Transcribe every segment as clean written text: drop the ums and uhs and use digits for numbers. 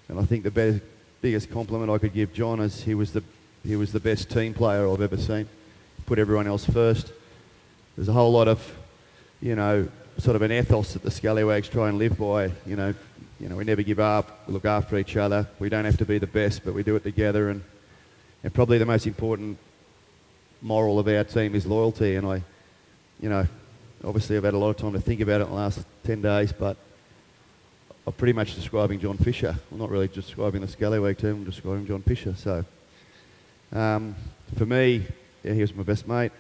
And I think the biggest compliment I could give John is he was the best team player I've ever seen. Put everyone else first. There's a whole lot of, sort of an ethos that the Scallywags try and live by. We never give up. We look after each other. We don't have to be the best, but we do it together. And probably the most important moral of our team is loyalty. And obviously I've had a lot of time to think about it in the last 10 days, but I'm pretty much describing John Fisher. I'm not really describing the Scallywag team, I'm describing John Fisher. So for me, he was my best mate.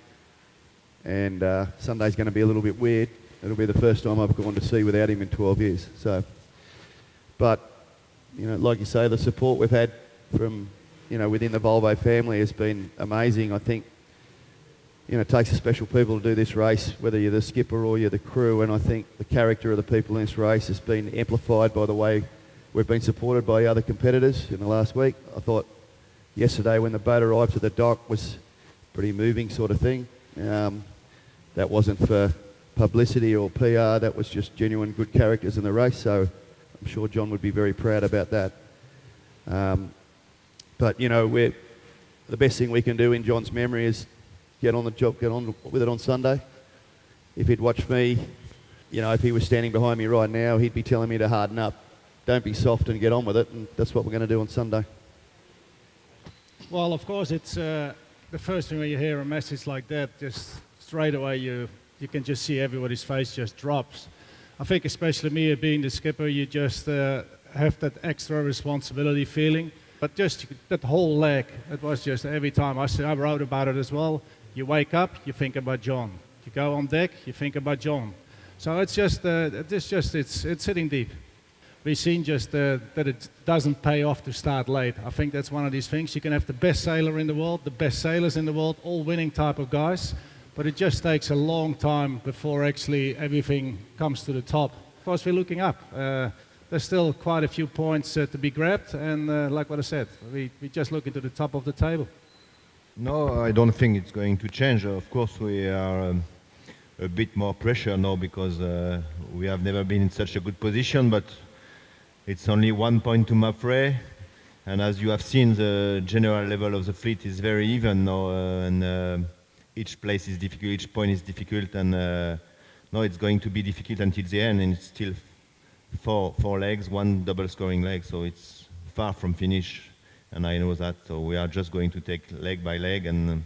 And Sunday's going to be a little bit weird. It'll be the first time I've gone to sea without him in 12 years. So, but, like you say, the support we've had from, within the Volvo family has been amazing. I think, it takes a special people to do this race, whether you're the skipper or you're the crew, and I think the character of the people in this race has been amplified by the way we've been supported by other competitors in the last week. I thought yesterday when the boat arrived to the dock was a pretty moving sort of thing. That wasn't for publicity or PR, that was just genuine good characters in the race, so I'm sure John would be very proud about that. But the best thing we can do in John's memory is get on the job, get on with it on Sunday. If he'd watched me, if he was standing behind me right now, he'd be telling me to harden up. Don't be soft and get on with it, and that's what we're going to do on Sunday. Well, of course, it's the first thing when you hear a message like that, just straight away you can just see everybody's face just drops. I think especially me being the skipper, you just have that extra responsibility feeling. But just that whole leg, it was just every time. I wrote about it as well. You wake up, you think about John. You go on deck, you think about John. So it's just, it's sitting deep. We've seen just that it doesn't pay off to start late. I think that's one of these things. You can have the best sailor in the world, the best sailors in the world, all winning type of guys. But it just takes a long time before actually everything comes to the top. Of course, we're looking up. There's still quite a few points to be grabbed, and like what I said, we just looking to the top of the table. No, I don't think it's going to change. Of course, we are a bit more pressure now because we have never been in such a good position, but it's only 1 point to Mapfre, and as you have seen, the general level of the fleet is very even now, and each place is difficult, each point is difficult, and no, it's going to be difficult until the end, and it's still four legs, one double scoring leg, so it's far from finish, and I know that, so we are just going to take leg by leg and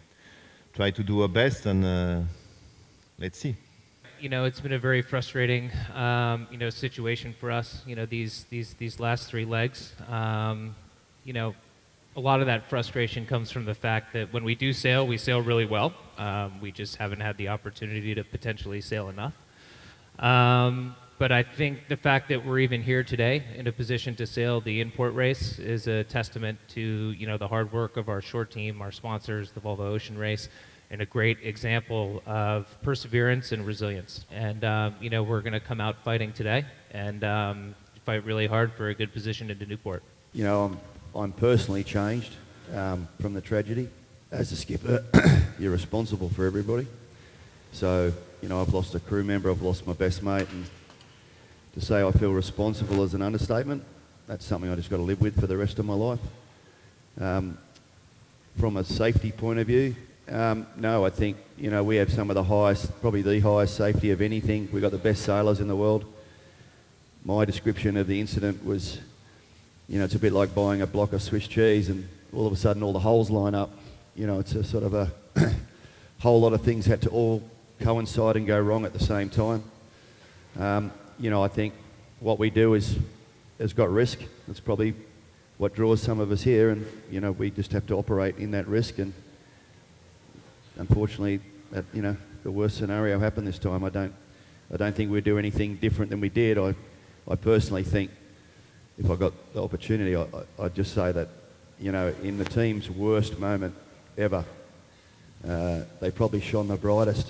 try to do our best, and let's see. It's been a very frustrating, situation for us, these last three legs. A lot of that frustration comes from the fact that when we do sail, we sail really well. We just haven't had the opportunity to potentially sail enough. But I think the fact that we're even here today in a position to sail the import race is a testament to, the hard work of our short team, our sponsors, the Volvo Ocean Race, and a great example of perseverance and resilience. And, we're going to come out fighting today and fight really hard for a good position into Newport. I'm personally changed from the tragedy. As a skipper, you're responsible for everybody. So, I've lost a crew member, I've lost my best mate, and to say I feel responsible is an understatement. That's something I just got to live with for the rest of my life. From a safety point of view, no, I think, we have some of the highest, probably the highest safety of anything. We've got the best sailors in the world. My description of the incident was, it's a bit like buying a block of Swiss cheese and all of a sudden all the holes line up. It's a sort of a whole lot of things had to all coincide and go wrong at the same time. I think what we do has got risk. That's probably what draws some of us here, and we just have to operate in that risk. And unfortunately, that the worst scenario happened this time. I don't think we'd do anything different than we did. I personally think if I got the opportunity, I'd just say that in the team's worst moment ever, they probably shone the brightest.